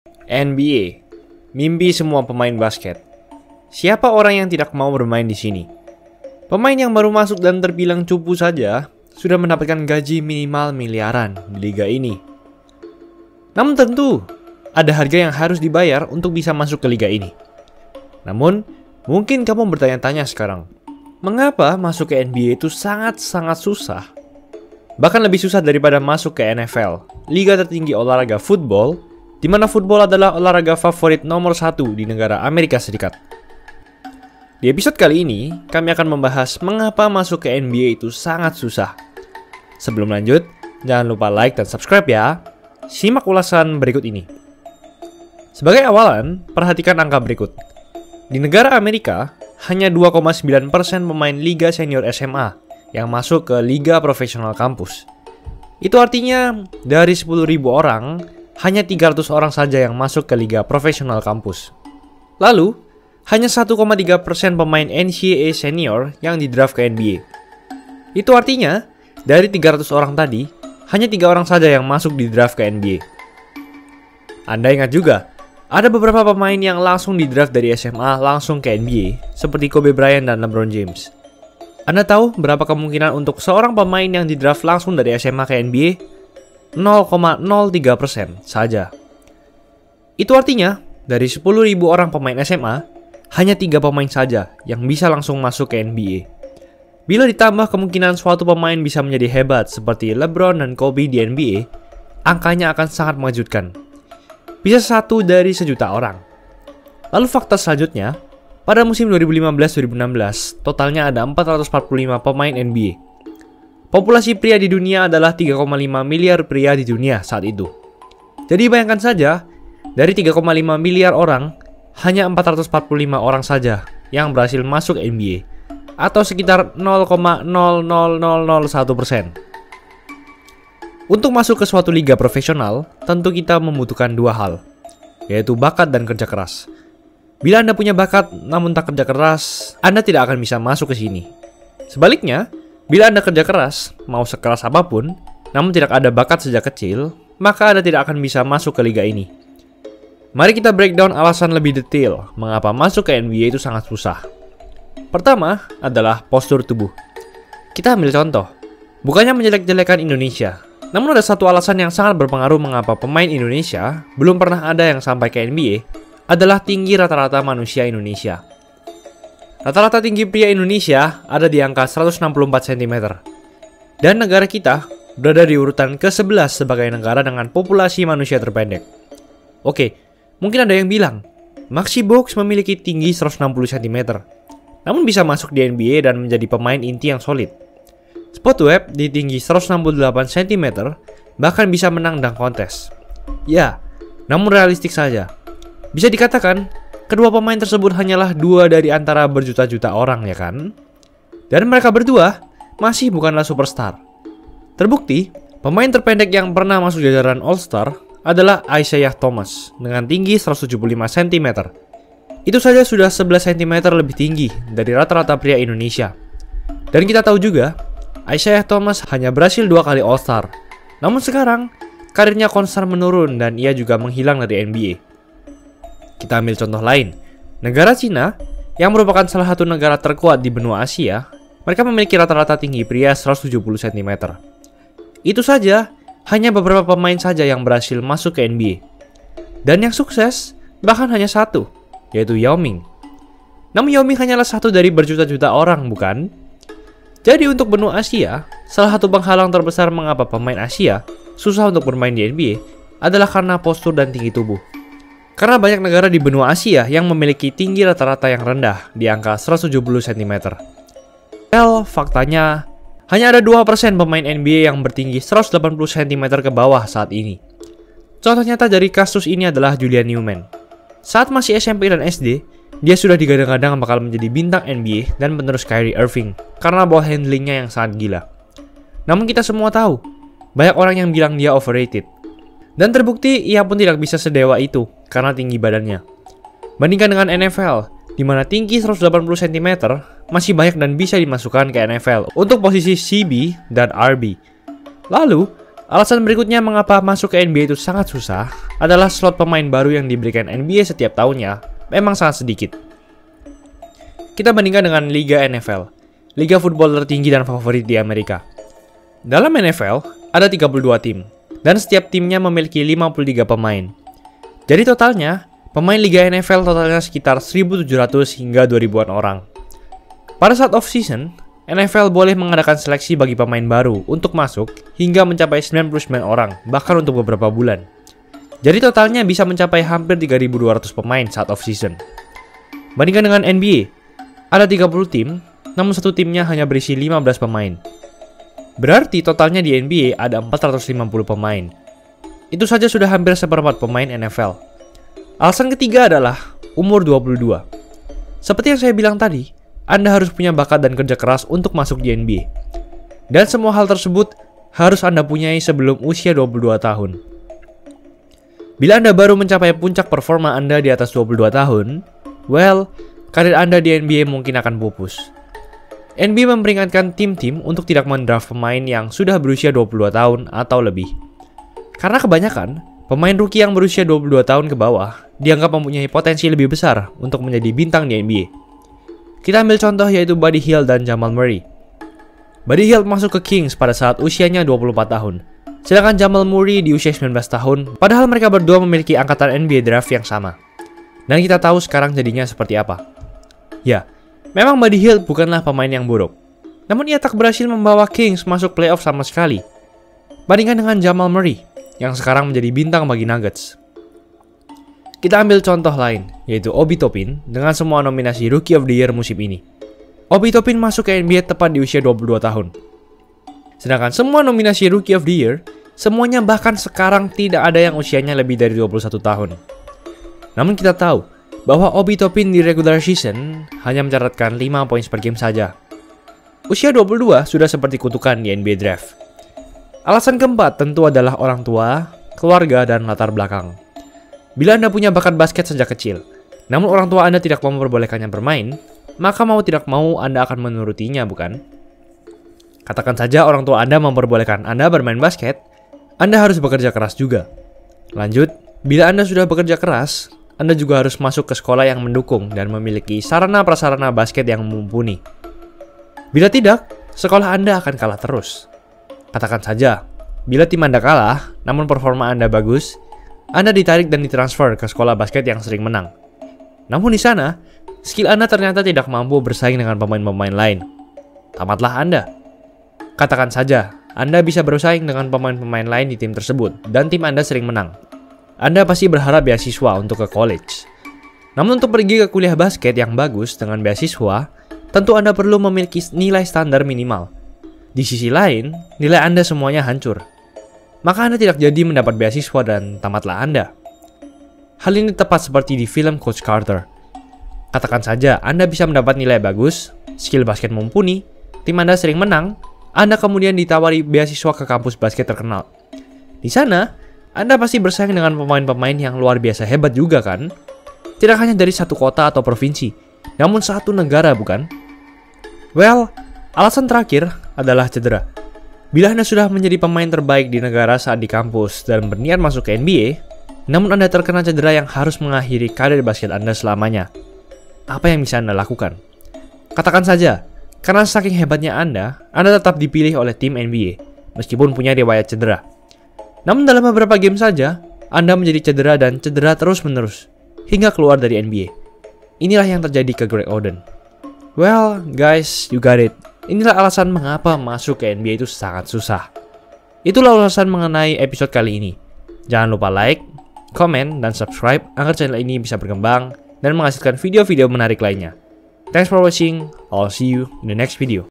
NBA, mimpi semua pemain basket. Siapa orang yang tidak mau bermain di sini? Pemain yang baru masuk dan terbilang cupu saja sudah mendapatkan gaji minimal miliaran di liga ini. Namun tentu, ada harga yang harus dibayar untuk bisa masuk ke liga ini. Namun, mungkin kamu bertanya-tanya sekarang, mengapa masuk ke NBA itu sangat-sangat susah? Bahkan lebih susah daripada masuk ke NFL, liga tertinggi olahraga football, di mana football adalah olahraga favorit nomor 1 di negara Amerika Serikat. Di episode kali ini, kami akan membahas mengapa masuk ke NBA itu sangat susah. Sebelum lanjut, jangan lupa like dan subscribe ya. Simak ulasan berikut ini. Sebagai awalan, perhatikan angka berikut. Di negara Amerika, hanya 2,9% pemain Liga Senior SMA yang masuk ke Liga Profesional Kampus. Itu artinya, dari 10.000 orang, hanya 300 orang saja yang masuk ke Liga Profesional Kampus. Lalu, hanya 1,3% pemain NCAA Senior yang didraft ke NBA. Itu artinya, dari 300 orang tadi, hanya 3 orang saja yang masuk di draft ke NBA. Anda ingat juga, ada beberapa pemain yang langsung di draft dari SMA langsung ke NBA, seperti Kobe Bryant dan LeBron James. Anda tahu berapa kemungkinan untuk seorang pemain yang di draft langsung dari SMA ke NBA? 0,03% saja. Itu artinya, dari 10.000 orang pemain SMA, hanya 3 pemain saja yang bisa langsung masuk ke NBA. Bila ditambah kemungkinan suatu pemain bisa menjadi hebat seperti LeBron dan Kobe di NBA, angkanya akan sangat mengejutkan. Bisa 1 dari 1.000.000 orang. Lalu fakta selanjutnya, pada musim 2015-2016, totalnya ada 445 pemain NBA. Populasi pria di dunia adalah 3,5 miliar pria di dunia saat itu. Jadi bayangkan saja, dari 3,5 miliar orang, hanya 445 orang saja yang berhasil masuk NBA, atau sekitar 0,00001%. Untuk masuk ke suatu liga profesional, tentu kita membutuhkan 2 hal, yaitu bakat dan kerja keras. Bila Anda punya bakat namun tak kerja keras, Anda tidak akan bisa masuk ke sini. Sebaliknya, bila Anda kerja keras, mau sekeras apapun, namun tidak ada bakat sejak kecil, maka Anda tidak akan bisa masuk ke liga ini. Mari kita breakdown alasan lebih detail mengapa masuk ke NBA itu sangat susah. Pertama adalah postur tubuh. Kita ambil contoh, bukannya menjelek-jelekan Indonesia, namun ada satu alasan yang sangat berpengaruh mengapa pemain Indonesia belum pernah ada yang sampai ke NBA, adalah tinggi rata-rata manusia Indonesia. Rata-rata tinggi pria Indonesia ada di angka 164 cm. Dan negara kita berada di urutan ke-11 sebagai negara dengan populasi manusia terpendek. Oke, mungkin ada yang bilang, Maxi Box memiliki tinggi 160 cm, namun bisa masuk di NBA dan menjadi pemain inti yang solid. Spotweb di tinggi 168 cm, bahkan bisa menang dunk kontes. Ya, namun realistik saja. Bisa dikatakan, kedua pemain tersebut hanyalah 2 dari antara berjuta-juta orang, ya kan? Dan mereka berdua masih bukanlah superstar. Terbukti, pemain terpendek yang pernah masuk jajaran All-Star adalah Isaiah Thomas dengan tinggi 175 cm. Itu saja sudah 11 cm lebih tinggi dari rata-rata pria Indonesia. Dan kita tahu juga, Isaiah Thomas hanya berhasil 2 kali All-Star. Namun sekarang, karirnya konstan menurun dan ia juga menghilang dari NBA. Kita ambil contoh lain, negara Cina, yang merupakan salah satu negara terkuat di benua Asia, mereka memiliki rata-rata tinggi pria 170 cm. Itu saja, hanya beberapa pemain saja yang berhasil masuk ke NBA. Dan yang sukses, bahkan hanya 1, yaitu Yao Ming. Namun Yao Ming hanyalah 1 dari berjuta-juta orang, bukan? Jadi untuk benua Asia, salah satu penghalang terbesar mengapa pemain Asia susah untuk bermain di NBA adalah karena postur dan tinggi tubuh. Karena banyak negara di benua Asia yang memiliki tinggi rata-rata yang rendah di angka 170 cm. Faktanya, hanya ada 2% pemain NBA yang bertinggi 180 cm ke bawah saat ini. Contoh nyata dari kasus ini adalah Julian Newman. Saat masih SMP dan SD, dia sudah digadang-gadang bakal menjadi bintang NBA dan penerus Kyrie Irving karena ball handlingnya yang sangat gila. Namun kita semua tahu, banyak orang yang bilang dia overrated. Dan terbukti ia pun tidak bisa sedewa itu karena tinggi badannya. Bandingkan dengan NFL, di mana tinggi 180 cm masih banyak dan bisa dimasukkan ke NFL untuk posisi CB dan RB. Lalu, Alasan berikutnya mengapa masuk ke NBA itu sangat susah adalah slot pemain baru yang diberikan NBA setiap tahunnya memang sangat sedikit. Kita bandingkan dengan Liga NFL, liga football tertinggi dan favorit di Amerika. Dalam NFL, ada 32 tim, dan setiap timnya memiliki 53 pemain. Jadi totalnya, pemain Liga NFL totalnya sekitar 1.700 hingga 2.000-an orang. Pada saat off-season, NFL boleh mengadakan seleksi bagi pemain baru untuk masuk hingga mencapai 99 orang, bahkan untuk beberapa bulan. Jadi totalnya bisa mencapai hampir 3.200 pemain saat off-season. Bandingkan dengan NBA, ada 30 tim, namun satu timnya hanya berisi 15 pemain. Berarti totalnya di NBA ada 450 pemain. Itu saja sudah hampir seperempat pemain NFL. Alasan ketiga adalah umur 22. Seperti yang saya bilang tadi, Anda harus punya bakat dan kerja keras untuk masuk di NBA. Dan semua hal tersebut harus Anda punyai sebelum usia 22 tahun. Bila Anda baru mencapai puncak performa Anda di atas 22 tahun, well, karir Anda di NBA mungkin akan pupus. NBA memperingatkan tim-tim untuk tidak mendraft pemain yang sudah berusia 22 tahun atau lebih. Karena kebanyakan, pemain rookie yang berusia 22 tahun ke bawah dianggap mempunyai potensi lebih besar untuk menjadi bintang di NBA. Kita ambil contoh yaitu Buddy Hield dan Jamal Murray. Buddy Hield masuk ke Kings pada saat usianya 24 tahun. Sedangkan Jamal Murray di usia 19 tahun, padahal mereka berdua memiliki angkatan NBA draft yang sama. Dan kita tahu sekarang jadinya seperti apa. Ya, memang Buddy Hield bukanlah pemain yang buruk. Namun ia tak berhasil membawa Kings masuk playoff sama sekali. Bandingkan dengan Jamal Murray, yang sekarang menjadi bintang bagi Nuggets. Kita ambil contoh lain, yaitu Obi Toppin dengan semua nominasi Rookie of the Year musim ini. Obi Toppin masuk ke NBA tepat di usia 22 tahun. Sedangkan semua nominasi Rookie of the Year, semuanya bahkan sekarang tidak ada yang usianya lebih dari 21 tahun. Namun kita tahu bahwa Obi Toppin di regular season hanya mencatatkan 5 poin per game saja. Usia 22 sudah seperti kutukan di NBA Draft. Alasan keempat tentu adalah orang tua, keluarga, dan latar belakang. Bila Anda punya bakat basket sejak kecil, namun orang tua Anda tidak mau memperbolehkannya bermain, maka mau tidak mau Anda akan menurutinya, bukan? Katakan saja orang tua Anda memperbolehkan Anda bermain basket, Anda harus bekerja keras juga. Lanjut, bila Anda sudah bekerja keras, Anda juga harus masuk ke sekolah yang mendukung dan memiliki sarana-prasarana basket yang mumpuni. Bila tidak, sekolah Anda akan kalah terus. Katakan saja, bila tim Anda kalah, namun performa Anda bagus, Anda ditarik dan ditransfer ke sekolah basket yang sering menang. Namun di sana, skill Anda ternyata tidak mampu bersaing dengan pemain-pemain lain. Tamatlah Anda. Katakan saja, Anda bisa bersaing dengan pemain-pemain lain di tim tersebut, dan tim Anda sering menang. Anda pasti berharap beasiswa untuk ke college. Namun untuk pergi ke kuliah basket yang bagus dengan beasiswa, tentu Anda perlu memiliki nilai standar minimal. Di sisi lain, nilai Anda semuanya hancur. Maka Anda tidak jadi mendapat beasiswa dan tamatlah Anda. Hal ini tepat seperti di film Coach Carter. Katakan saja Anda bisa mendapat nilai bagus, skill basket mumpuni, tim Anda sering menang, Anda kemudian ditawari beasiswa ke kampus basket terkenal. Di sana, Anda pasti bersaing dengan pemain-pemain yang luar biasa hebat juga kan? Tidak hanya dari satu kota atau provinsi, namun satu negara bukan? Well, alasan terakhir adalah cedera. Bila Anda sudah menjadi pemain terbaik di negara saat di kampus dan berniat masuk ke NBA, namun Anda terkena cedera yang harus mengakhiri karir basket Anda selamanya, apa yang bisa Anda lakukan? Katakan saja, karena saking hebatnya Anda tetap dipilih oleh tim NBA, meskipun punya riwayat cedera. Namun dalam beberapa game saja, Anda menjadi cedera dan cedera terus-menerus, hingga keluar dari NBA. Inilah yang terjadi ke Greg Oden. Well, guys, you got it. Inilah alasan mengapa masuk ke NBA itu sangat susah. Itulah ulasan mengenai episode kali ini. Jangan lupa like, komen, dan subscribe agar channel ini bisa berkembang dan menghasilkan video-video menarik lainnya. Thanks for watching. I'll see you in the next video.